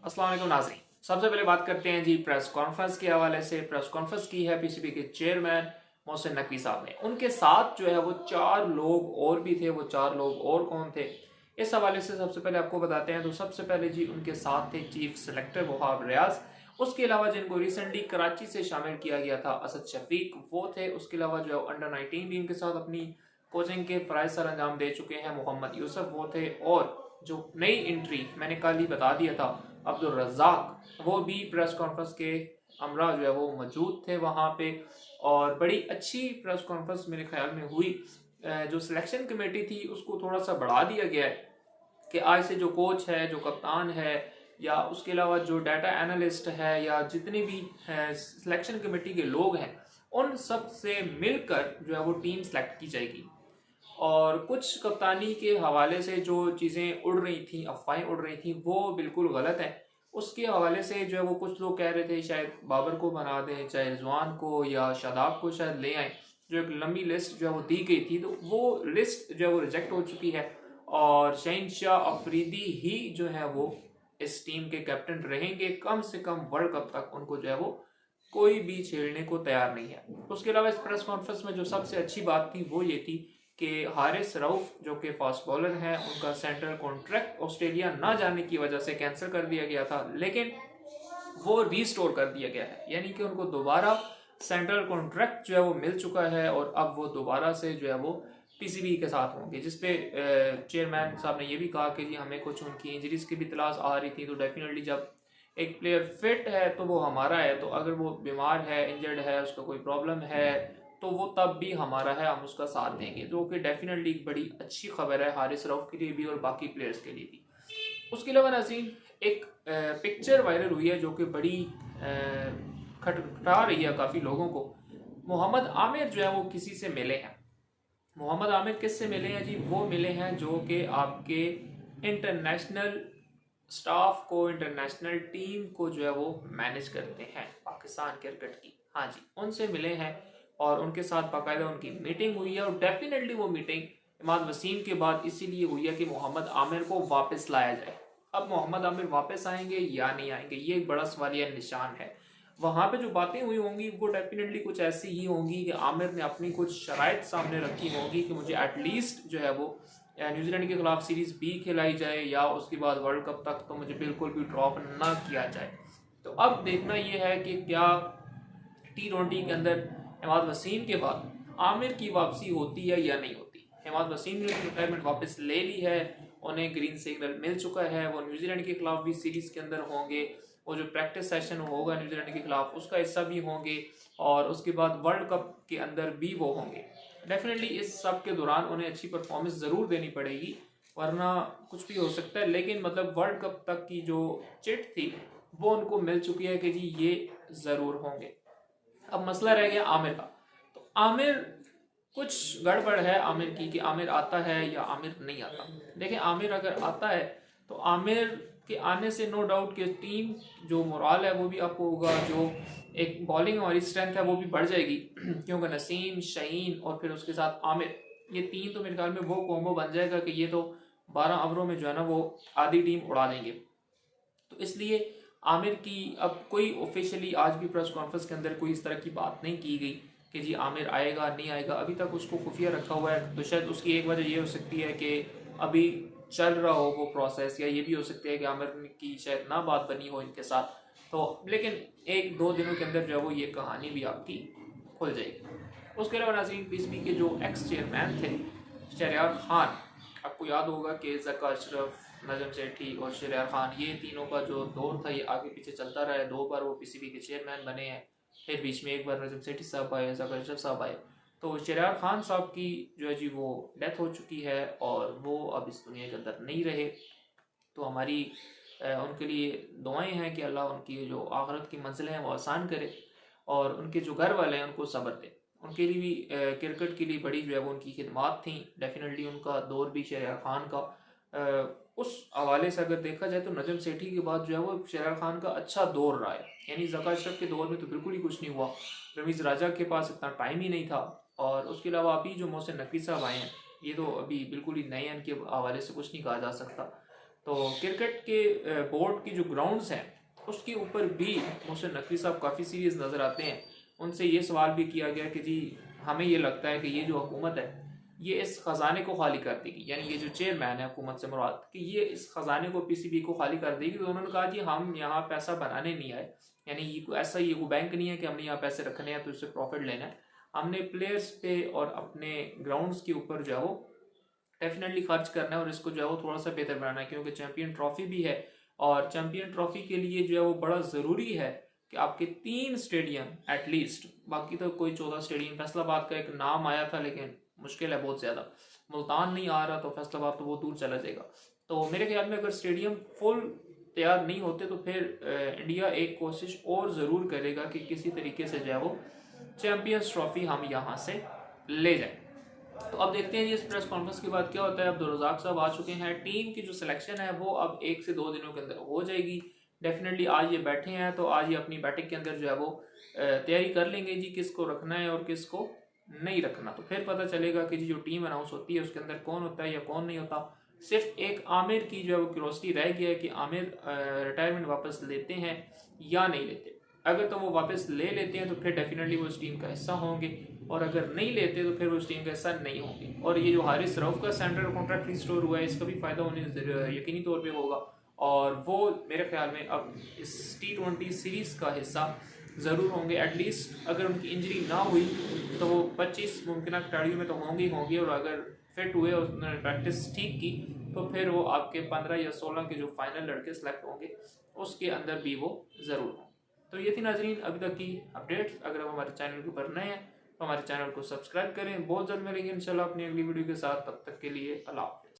अस्सलाम वालेकुम नाज़रीन। सबसे पहले बात करते हैं जी प्रेस कॉन्फ्रेंस के हवाले से। प्रेस कॉन्फ्रेंस की है पीसीबी के चेयरमैन मोहसिन नकवी साहब ने। उनके साथ जो है वो 4 लोग और भी थे। वो 4 लोग और कौन थे, इस हवाले से सबसे पहले आपको बताते हैं। तो सबसे पहले जी उनके साथ थे चीफ सेलेक्टर वहाब रियाज। उसके अलावा जिनको रिसेंटली कराची से शामिल किया गया था असद शफीक, वो थे। उसके अलावा जो है अंडर 19 टीम के साथ अपनी कोचिंग के फ़राइज़ सर अंजाम दे चुके हैं मोहम्मद यूसुफ, वो थे। और जो नई एंट्री मैंने कल ही बता दिया था अब्दुल रज़ाक, वो भी प्रेस कॉन्फ्रेंस के हमरा जो है वो मौजूद थे वहाँ पे। और बड़ी अच्छी प्रेस कॉन्फ्रेंस मेरे ख्याल में हुई। जो सिलेक्शन कमेटी थी उसको थोड़ा सा बढ़ा दिया गया है कि आज से जो कोच है, जो कप्तान है, या उसके अलावा जो डाटा एनालिस्ट है, या जितने भी सिलेक्शन कमेटी के लोग हैं, उन सब से मिलकर जो है वो टीम सेलेक्ट की जाएगी। और कुछ कप्तानी के हवाले से जो चीज़ें उड़ रही थी, अफवाहें उड़ रही थी, वो बिल्कुल गलत है। उसके हवाले से जो है वो कुछ लोग कह रहे थे शायद बाबर को बना दें, चाहे रिजवान को या शादाब को शायद ले आए। जो एक लंबी लिस्ट जो है वो दी गई थी, तो वो लिस्ट जो है वो रिजेक्ट हो चुकी है। और शहनशाह अफरीदी ही जो है वो इस टीम के कैप्टन रहेंगे। कम से कम वर्ल्ड कप तक उनको जो है वो कोई भी छेड़ने को तैयार नहीं है। उसके अलावा इस प्रेस कॉन्फ्रेंस में जो सबसे अच्छी बात थी वो ये थी कि हारिस रऊफ जो कि फास्ट बॉलर हैं, उनका सेंट्रल कॉन्ट्रैक्ट ऑस्ट्रेलिया ना जाने की वजह से कैंसिल कर दिया गया था, लेकिन वो रीस्टोर कर दिया गया है। यानी कि उनको दोबारा सेंट्रल कॉन्ट्रैक्ट जो है वो मिल चुका है और अब वो दोबारा से जो है वो पीसीबी के साथ होंगे। जिसपे चेयरमैन साहब ने ये भी कहा कि जी हमें कुछ उनकी इंजरीज की भी तलाश आ रही थी, तो डेफिनेटली जब एक प्लेयर फिट है तो वो हमारा है, तो अगर वो बीमार है, इंजर्ड है, उसको कोई प्रॉब्लम है, तो वो तब भी हमारा है, हम उसका साथ देंगे। जो कि डेफिनेटली एक बड़ी अच्छी खबर है हारिस रऊफ के लिए भी और बाकी प्लेयर्स के लिए भी। उसके अलावा नाज़रीन, एक पिक्चर वायरल हुई है जो कि बड़ी खटखटा रही है काफ़ी लोगों को। मोहम्मद आमिर जो है वो किसी से मिले हैं। मोहम्मद आमिर किससे मिले हैं जी? वो मिले हैं जो कि आपके इंटरनेशनल स्टाफ को, इंटरनेशनल टीम को जो है वो मैनेज करते हैं पाकिस्तान क्रिकेट की। हाँ जी, उनसे मिले हैं और उनके साथ बाकायदा उनकी मीटिंग हुई है। और डेफिनेटली वो मीटिंग इमाद वसीम के बाद इसीलिए हुई है कि मोहम्मद आमिर को वापस लाया जाए। अब मोहम्मद आमिर वापस आएंगे या नहीं आएंगे, ये एक बड़ा सवालिया निशान है। वहाँ पे जो बातें हुई होंगी वो डेफिनेटली कुछ ऐसी ही होंगी कि आमिर ने अपनी कुछ शराइत सामने रखी होंगी कि मुझे एटलीस्ट जो है वो न्यूजीलैंड के खिलाफ सीरीज बी खिलाई जाए, या उसके बाद वर्ल्ड कप तक तो मुझे बिल्कुल भी ड्रॉप ना किया जाए। तो अब देखना यह है कि क्या T20 के अंदर इमाद वसीम के बाद आमिर की वापसी होती है या नहीं होती। इमाद वसीम ने रिटायरमेंट वापस ले ली है, उन्हें ग्रीन सिग्नल मिल चुका है। वो न्यूजीलैंड के खिलाफ भी सीरीज के अंदर होंगे, वो जो प्रैक्टिस सेशन होगा न्यूजीलैंड के खिलाफ उसका हिस्सा भी होंगे, और उसके बाद वर्ल्ड कप के अंदर भी वो होंगे। डेफिनेटली इस सब के दौरान उन्हें अच्छी परफॉर्मेंस ज़रूर देनी पड़ेगी, वरना कुछ भी हो सकता है। लेकिन मतलब वर्ल्ड कप तक की जो चिट थी वो उनको मिल चुकी है कि जी ये ज़रूर होंगे। अब मसला रह गया आमिर का। तो आमिर, कुछ गड़बड़ है आमिर की कि आमिर आता है या आमिर नहीं आता। देखिए, आमिर अगर आता है तो आमिर के आने से नो डाउट कि टीम जो मोराल है वो भी अप होगा, जो एक बॉलिंग हमारी स्ट्रेंथ है वो भी बढ़ जाएगी क्योंकि नसीम, शहीन और फिर उसके साथ आमिर, ये तीन तो मेरे ख्याल में वो कॉम्बो बन जाएगा कि ये तो 12 ओवरों में जो है ना वो आधी टीम उड़ा देंगे। तो इसलिए आमिर की अब कोई ऑफिशियली आज भी प्रेस कॉन्फ्रेंस के अंदर कोई इस तरह की बात नहीं की गई कि जी आमिर आएगा नहीं आएगा। अभी तक उसको खुफिया रखा हुआ है। तो शायद उसकी एक वजह ये हो सकती है कि अभी चल रहा हो वो प्रोसेस, या ये भी हो सकती है कि आमिर की शायद ना बात बनी हो इनके साथ। तो लेकिन 1-2 दिनों के अंदर जो है वो ये कहानी भी आपकी खुल जाएगी। उसके अलावा नाज़रीन, पीसीबी के जो एक्स चेयरमैन थे शहरयार खान, आपको याद होगा कि ज़का अशरफ, नजम सेठी और शहरयार खान, ये तीनों का जो दौर था ये आगे पीछे चलता रहा है। 2 बार वो पीसीबी के चेयरमैन बने हैं, फिर बीच में एक बार नजम सेठी साहब आए, ज़का अशरफ साहब आए। तो शहरयार खान साहब की जो है जी वो डेथ हो चुकी है और वो अब इस दुनिया के अंदर नहीं रहे। तो हमारी उनके लिए दुआएं हैं कि अल्लाह उनकी जो आखिरत की मंजिल हैं वो आसान करे, और उनके जो घर वाले हैं उनको सब्र दे। उनके लिए भी क्रिकेट के लिए बड़ी जो है वो उनकी खिदमात थी। डेफिनेटली उनका दौर भी शहरयार खान का उस हवाले से अगर देखा जाए तो नजम सेठी के बाद जो है वो शहरयार खान का अच्छा दौर रहा है। यानी ज़का अशरफ के दौर में तो बिल्कुल ही कुछ नहीं हुआ, रमीज़ राजा के पास इतना टाइम ही नहीं था। और उसके अलावा अभी जो मोहसिन नकवी साहब आए हैं, ये तो अभी बिल्कुल ही नए हैं, इनके हवाले से कुछ नहीं कहा जा सकता। तो क्रिकेट के बोर्ड की जो ग्राउंड्स हैं उसके ऊपर भी मोहसिन नकवी साहब काफ़ी सीरियस नज़र आते हैं। उनसे ये सवाल भी किया गया कि जी हमें ये लगता है कि ये जो हुकूमत है ये इस ख़जाने को खाली कर देगी, यानी ये जो चेयरमैन है हुकूमत से मुराद कि ये इस ख़जाने को पीसीबी को खाली कर देगी। तो उन्होंने कहा जी हम यहाँ पैसा बनाने नहीं आए, यानी ये ऐसा ये वो बैंक नहीं है कि हमने यहाँ पैसे रखने हैं तो इससे प्रॉफिट लेना है। हमने प्लेयर्स पे और अपने ग्राउंड्स के ऊपर जो है वो डेफिनेटली खर्च करना है और इसको जो है वो थोड़ा सा बेहतर बनाना है, क्योंकि चैंपियन ट्रॉफी भी है और चैंपियन ट्रॉफी के लिए जो है वो बड़ा ज़रूरी है कि आपके 3 स्टेडियम एटलीस्ट, बाकी तो कोई 14 स्टेडियम, फैसलाबाद का एक नाम आया था लेकिन मुश्किल है बहुत ज़्यादा, मुल्तान नहीं आ रहा तो फैसलाबाद तो बहुत दूर चला जाएगा। तो मेरे ख्याल में अगर स्टेडियम फुल तैयार नहीं होते तो फिर इंडिया एक कोशिश और ज़रूर करेगा कि किसी तरीके से जो है वो चैंपियंस ट्रॉफी हम यहाँ से ले जाएं। तो अब देखते हैं जी इस प्रेस कॉन्फ्रेंस के बाद क्या होता है। अब्दुर्रज़ाक साहब आ चुके हैं, टीम की जो सिलेक्शन है वो अब 1 से 2 दिनों के अंदर हो जाएगी। डेफिनेटली आज ये बैठे हैं तो आज ये अपनी बैटिंग के अंदर जो है वो तैयारी कर लेंगे जी किसको रखना है और किसको नहीं रखना। तो फिर पता चलेगा कि जी जो टीम अनाउंस होती है उसके अंदर कौन होता है या कौन नहीं होता। सिर्फ एक आमिर की जो है वो क्यूरोसिटी रह गया है कि आमिर रिटायरमेंट वापस लेते हैं या नहीं लेते। अगर तो वो वापस ले लेते हैं तो फिर डेफिनेटली वो उस टीम का हिस्सा होंगे और अगर नहीं लेते तो फिर वो उस टीम का हिस्सा नहीं होंगे। और ये जो हारिस रऊफ का सेंट्रल कॉन्ट्रैक्ट रिस्टोर हुआ है इसका भी फायदा उन्हें यकीनी तौर पे होगा और वो मेरे ख्याल में अब इस T20 सीरीज़ का हिस्सा ज़रूर होंगे। एटलीस्ट अगर उनकी इंजरी ना हुई तो वो 25 मुमकिन खिलाड़ियों में तो होंगे और अगर फिट हुए और उन्होंने प्रैक्टिस ठीक की तो फिर वो आपके 15 या 16 के जो फाइनल लड़के सेलेक्ट होंगे उसके अंदर भी वो ज़रूर हों। तो ये थी नाजरीन अभी तक की अपडेट्स। अगर आप हमारे चैनल के ऊपर नए हैं तो हमारे चैनल को सब्सक्राइब करें। बहुत जल्द मिलेंगे इंशाल्लाह अपनी अगली वीडियो के साथ, तब तक के लिए अल्लाह।